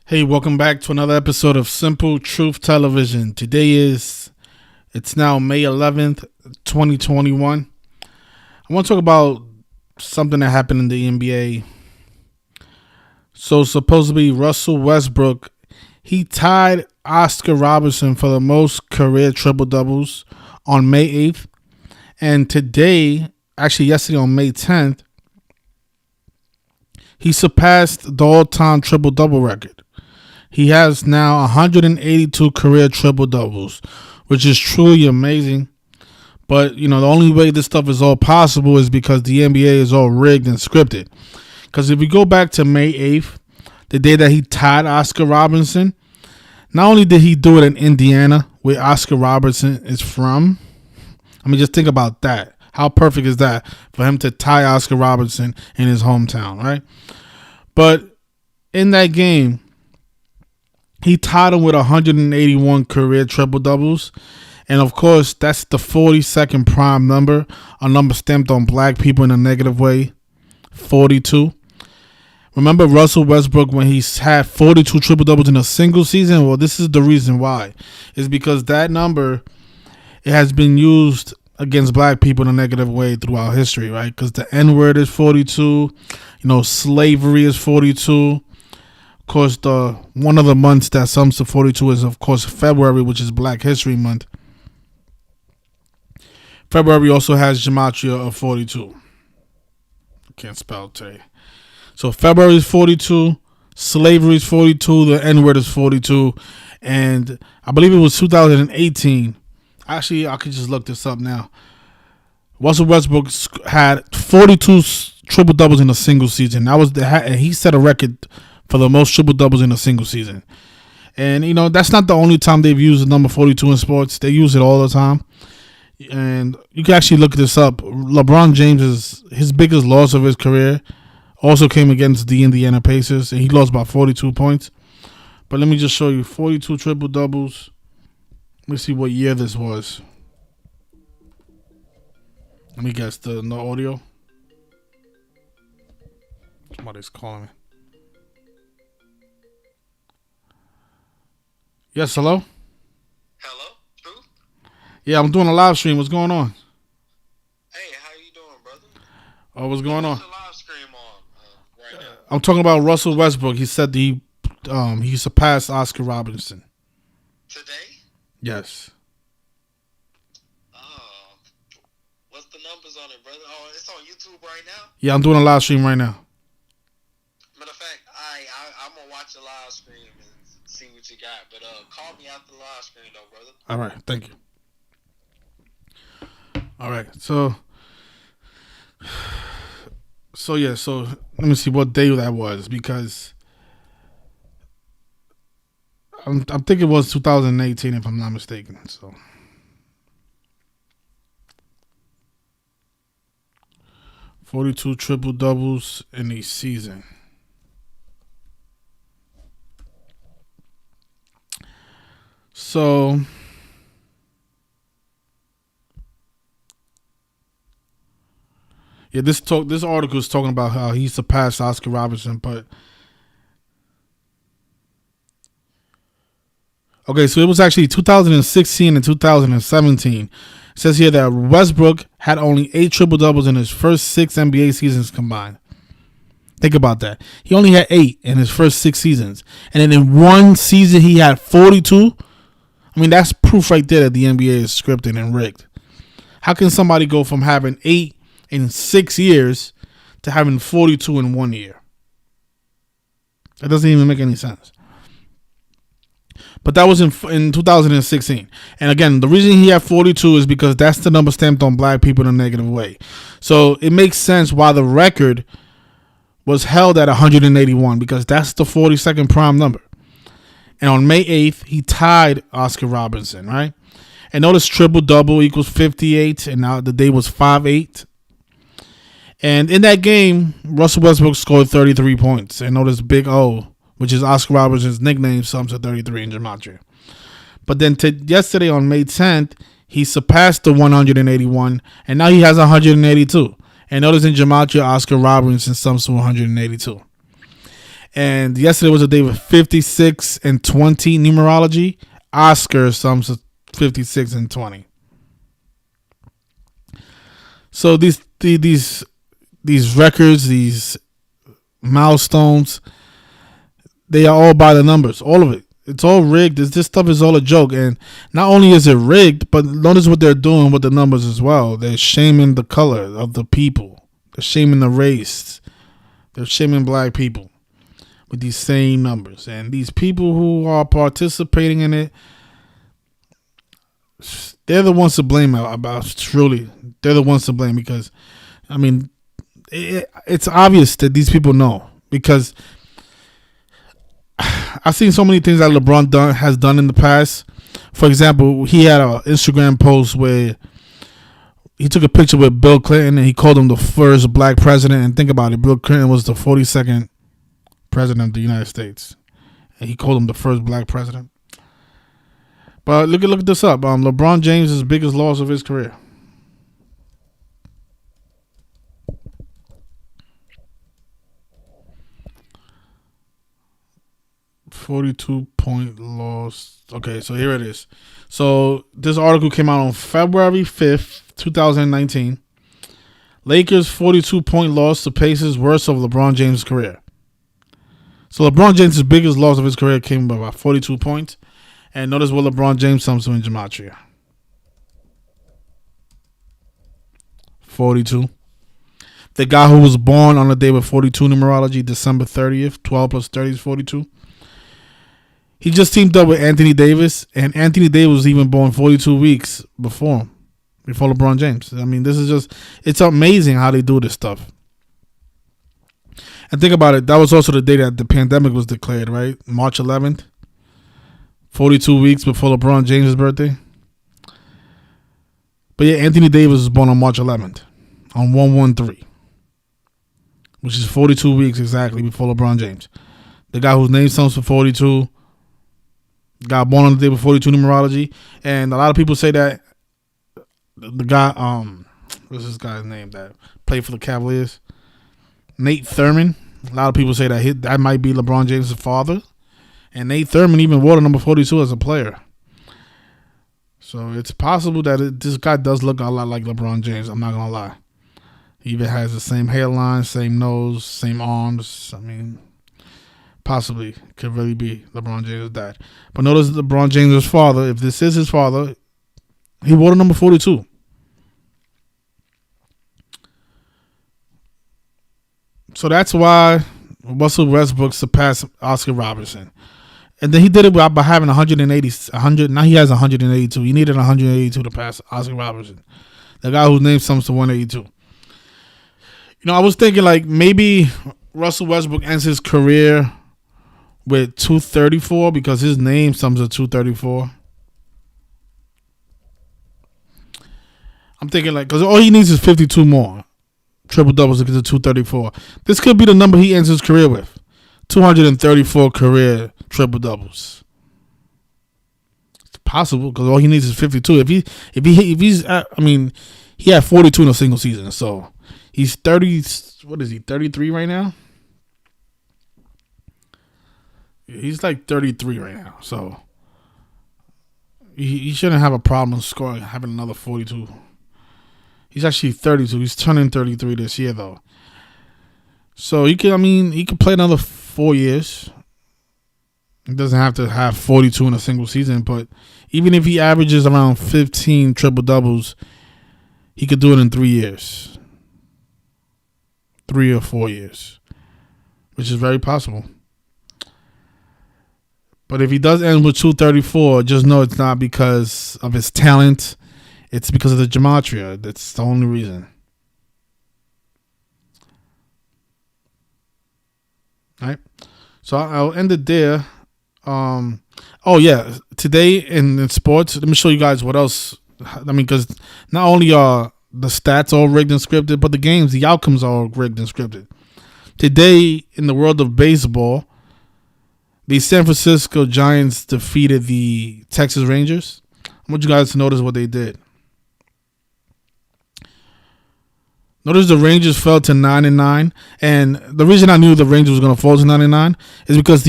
Hey, welcome back to another episode of Simple Truth Television. It's now May 11th, 2021. I want to talk about something that happened in the NBA. So supposedly Russell Westbrook, he tied Oscar Robertson for the most career triple doubles on May 8th. And yesterday on May 10th, he surpassed the all-time triple double record. He has now 182 career triple doubles, which is truly amazing. But, the only way this stuff is all possible is because the NBA is all rigged and scripted. Because if we go back to May 8th, the day that he tied Oscar Robertson, not only did he do it in Indiana, where Oscar Robertson is from, I mean, just think about that. How perfect is that for him to tie Oscar Robertson in his hometown, right? But in that game, he tied him with 181 career triple doubles. And of course, that's the 42nd prime number, a number stamped on black people in a negative way, 42. Remember Russell Westbrook when he had 42 triple doubles in a single season? Well, this is the reason why. It's because that number, it has been used against black people in a negative way throughout history, right? Because the N-word is 42, slavery is 42. Of course, one of the months that sums to 42 is, of course, February, which is Black History Month. February also has gematria of 42. I can't spell today. So February is 42, slavery is 42, the N-word is 42, and I believe it was 2018. Actually, I could just look this up now. Russell Westbrook had 42 triple doubles in a single season. He set a record for the most triple doubles in a single season. And that's not the only time they've used the number 42 in sports. They use it all the time. And you can actually look this up. LeBron James, his biggest loss of his career also came against the Indiana Pacers, and he lost by 42 points. But let me just show you 42 triple doubles. Let me see what year this was. Let me guess, no audio. Somebody's calling me. Yes, hello? Hello, Truth? Yeah, I'm doing a live stream. What's going on? Hey, how you doing, brother? Oh, what's going on? What's the live stream on right now? I'm talking about Russell Westbrook. He said he surpassed Oscar Robertson. Today? Yes. What's the numbers on it, brother? Oh, it's on YouTube right now? Yeah, I'm doing a live stream right now. Matter of fact, I'm going to watch the live stream and see what you got. But call me after the live stream, though, brother. All right, thank you. All right, so let me see what day that was, because I'm thinking it was 2018 if I'm not mistaken. So 42 triple doubles in a season. So yeah, this article is talking about how he surpassed Oscar Robertson, but okay, so it was actually 2016 and 2017. It says here that Westbrook had only 8 triple doubles in his first 6 NBA seasons combined. Think about that. He only had 8 in his first 6 seasons, and then in one season he had 42. I mean, that's proof right there that the NBA is scripted and rigged. How can somebody go from having 8 in 6 years to having 42 in 1 year? That doesn't even make any sense. But that was in 2016. And again, the reason he had 42 is because that's the number stamped on black people in a negative way. So it makes sense why the record was held at 181, because that's the 42nd prime number. And on May 8th, he tied Oscar Robertson, right? And notice triple-double equals 58, and now the day was 5-8. And in that game, Russell Westbrook scored 33 points. And notice Big O, which is Oscar Robertson's nickname, sums to 33 in gematria. But then yesterday on May 10th, he surpassed the 181, and now he has 182. And notice in gematria, Oscar Robertson sums to 182. And yesterday was a day with 56 and 20 numerology. Oscar sums to 56 and 20. So these records, these milestones, they are all by the numbers. All of it. It's all rigged. This stuff is all a joke. And not only is it rigged, but notice what they're doing with the numbers as well. They're shaming the color of the people. They're shaming the race. They're shaming black people with these same numbers. And these people who are participating in it, they're the ones to blame about truly. They're the ones to blame because, I mean, it's obvious that these people know because I've seen so many things that LeBron has done in the past. For example, he had an Instagram post where he took a picture with Bill Clinton and he called him the first black president. And think about it, Bill Clinton was the 42nd president of the United States, and he called him the first black president. But look this up. LeBron James' biggest loss of his career. .42 loss. Okay, so here it is. So this article came out on February 5th, 2019. Lakers 42-point loss to Pacers, worst of LeBron James' career. So LeBron James' biggest loss of his career came by about 42 points. And notice what LeBron James sums to in gematria. 42. The guy who was born on the day with 42 numerology, December 30th, 12 plus 30 is 42. He just teamed up with Anthony Davis, and Anthony Davis was even born 42 weeks before LeBron James. I mean, it's amazing how they do this stuff. And think about it, that was also the day that the pandemic was declared, right? March 11th, 42 weeks before LeBron James' birthday. But yeah, Anthony Davis was born on March 11th, on 113, which is 42 weeks exactly before LeBron James. The guy whose name sounds for 42 got born on the day with 42 numerology. And a lot of people say that the guy, what's this guy's name that played for the Cavaliers? Nate Thurman. A lot of people say that that might be LeBron James' father. And Nate Thurman even wore the number 42 as a player. So it's possible that this guy does look a lot like LeBron James. I'm not going to lie. He even has the same hairline, same nose, same arms. I mean, possibly could really be LeBron James' dad. But notice LeBron James' father, if this is his father, he wore the number 42. So that's why Russell Westbrook surpassed Oscar Robertson. And then he did it by having 100. Now he has 182. He needed 182 to pass Oscar Robertson, the guy whose name sums to 182. You know, I was thinking like maybe Russell Westbrook ends his career with 234 because his name sums to 234. I'm thinking like, because all he needs is 52 more triple doubles to get to 234. This could be the number he ends his career with. 234 career triple doubles. It's possible because all he needs is 52. If he's I mean, he had 42 in a single season, so he's 30. What is he? 33 right now. He's like 33 right now, so he shouldn't have a problem scoring, having another 42. He's actually 32. He's turning 33 this year, though. So he could play another 4 years. He doesn't have to have 42 in a single season, but even if he averages around 15 triple doubles, he could do it in 3 years. 3 or 4 years, which is very possible. But if he does end with 234, just know it's not because of his talent. It's because of the gematria. That's the only reason. All right. So I'll end it there. Today in sports, let me show you guys what else. I mean, because not only are the stats all rigged and scripted, but the games, the outcomes are all rigged and scripted. Today, in the world of baseball, the San Francisco Giants defeated the Texas Rangers. I want you guys to notice what they did. Notice the Rangers fell to 9-9, and the reason I knew the Rangers was going to fall to 9-9 is because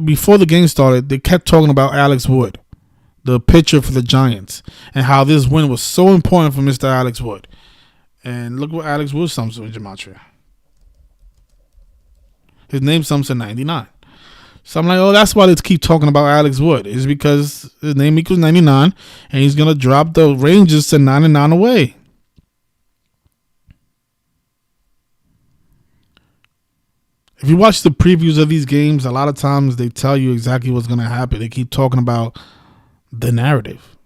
before the game started, they kept talking about Alex Wood, the pitcher for the Giants, and how this win was so important for Mr. Alex Wood. And look what Alex Wood sums in Gematria. His name sums to 99. So I'm like, oh, that's why they keep talking about Alex Wood. It's because his name equals 99, and he's going to drop the Rangers to 9-9 away. If you watch the previews of these games, a lot of times they tell you exactly what's going to happen. They keep talking about the narrative.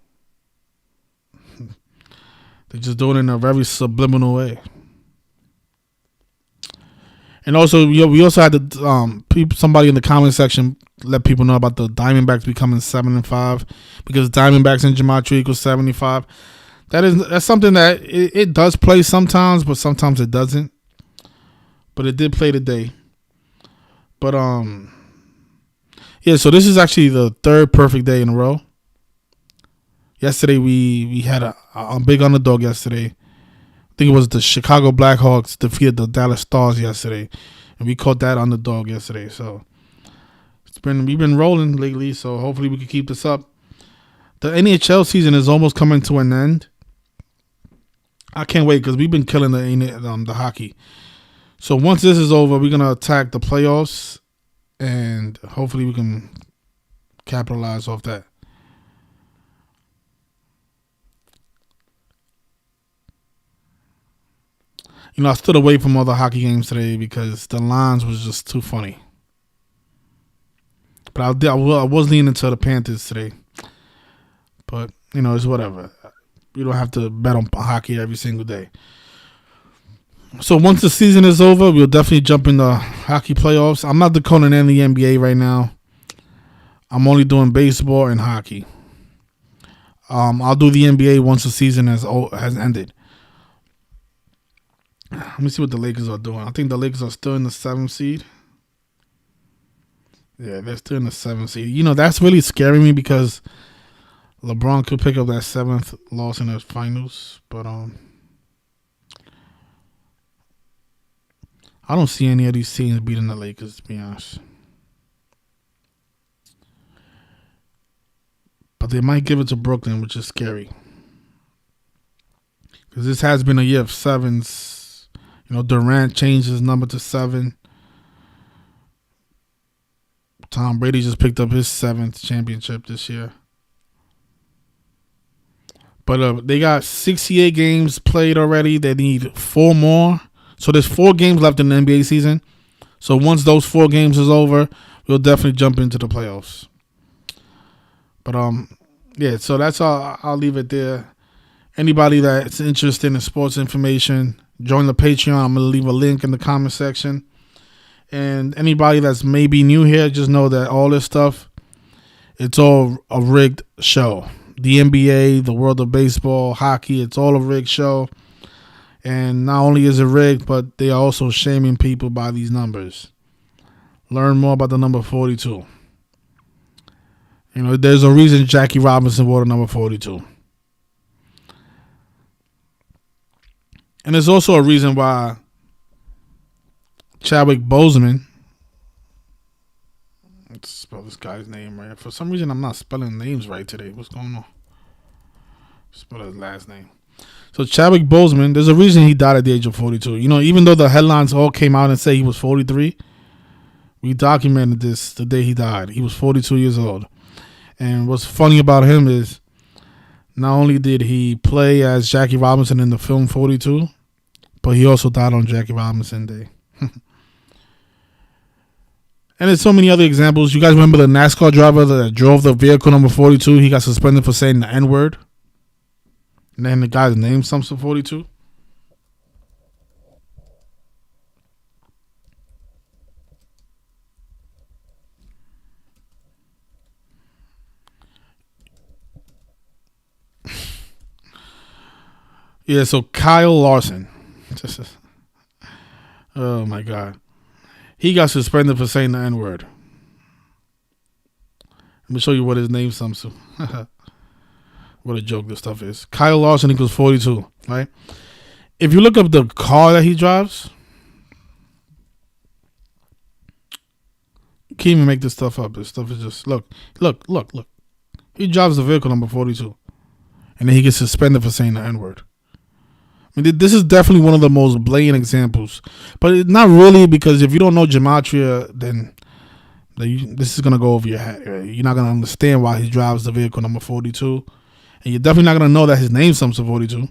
They just do it in a very subliminal way. And also, we also had somebody in the comment section let people know about the Diamondbacks becoming 7-5 because Diamondbacks in Gematria equals 75. That's something that it does play sometimes, but sometimes it doesn't. But it did play today. But yeah. So this is actually the third perfect day in a row. Yesterday we had a big underdog yesterday. I think it was the Chicago Blackhawks defeated the Dallas Stars yesterday, and we caught that underdog yesterday. So we've been rolling lately. So hopefully we can keep this up. The NHL season is almost coming to an end. I can't wait because we've been killing the hockey. So once this is over, we're gonna attack the playoffs, and hopefully we can capitalize off that. I stood away from all the hockey games today because the lines was just too funny. But I was leaning to the Panthers today. But, it's whatever. You don't have to bet on hockey every single day. So once the season is over, we'll definitely jump in the hockey playoffs. I'm not decoding any NBA right now. I'm only doing baseball and hockey. I'll do the NBA once the season has ended. Let me see what the Lakers are doing. I think the Lakers are still in the 7th seed. Yeah, they're still in the 7th seed. That's really scaring me because LeBron could pick up that 7th loss in the finals. But I don't see any of these teams beating the Lakers, to be honest. But they might give it to Brooklyn, which is scary. Because this has been a year of 7s. Durant changed his number to 7. Tom Brady just picked up his 7th championship this year. But they got 68 games played already. They need 4 more. So there's 4 games left in the NBA season. So once those 4 games is over, we'll definitely jump into the playoffs. But yeah, so that's all. I'll leave it there. Anybody that's interested in sports information, join the Patreon. I'm going to leave a link in the comment section. And anybody that's maybe new here, just know that all this stuff, it's all a rigged show. The NBA, the world of baseball, hockey, it's all a rigged show. And not only is it rigged, but they are also shaming people by these numbers. Learn more about the number 42. There's a reason Jackie Robinson wore the number 42. And there's also a reason why Chadwick Boseman, let's spell this guy's name right. For some reason, I'm not spelling names right today. What's going on? Spell his last name. So Chadwick Boseman, there's a reason he died at the age of 42. Even though the headlines all came out and say he was 43, we documented this the day he died. He was 42 years old. And what's funny about him is not only did he play as Jackie Robinson in the film 42, but he also died on Jackie Robinson Day. And there's so many other examples. You guys remember the NASCAR driver that drove the vehicle number 42? He got suspended for saying the N-word. And then the guy's name sums to 42. Yeah, so Kyle Larson. Oh, my God. He got suspended for saying the N-word. Let me show you what his name sums to. What a joke this stuff is. Kyle Larson equals 42, right? If you look up the car that he drives, you can't even make this stuff up. This stuff is just look. He drives the vehicle number 42, and then he gets suspended for saying the N-word. I mean, this is definitely one of the most blatant examples, but it's not really, because if you don't know gematria, then this is gonna go over your head. Right? You're not gonna understand why he drives the vehicle number 42, and you're definitely not gonna know that his name sums to 42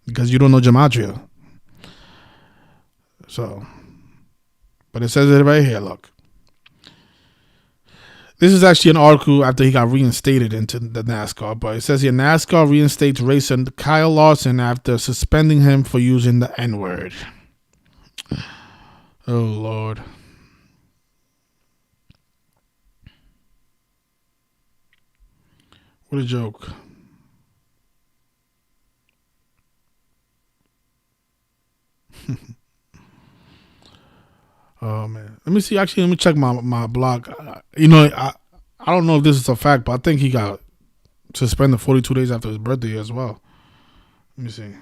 because you don't know gematria. So, but it says it right here. Look, this is actually an article after he got reinstated into the NASCAR, but it says here NASCAR reinstates racer Kyle Larson after suspending him for using the N-word. Oh, Lord. What a joke. Oh, man. Let me see. Actually, let me check my blog. I don't know if this is a fact, but I think he got suspended 42 days after his birthday as well. Let me see.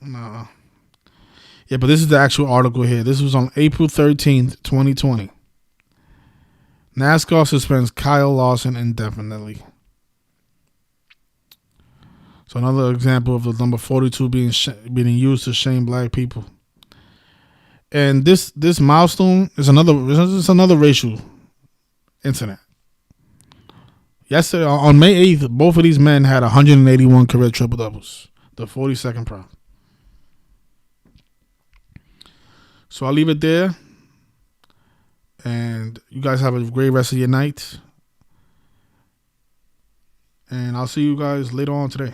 No. Yeah, but this is the actual article here. This was on April 13th, 2020. NASCAR suspends Kyle Larson indefinitely. So another example of the number 42 being used to shame black people. And this milestone is another racial incident. Yesterday, on May 8th, both of these men had 181 career triple doubles, the 42nd prime. So I'll leave it there. And you guys have a great rest of your night. And I'll see you guys later on today.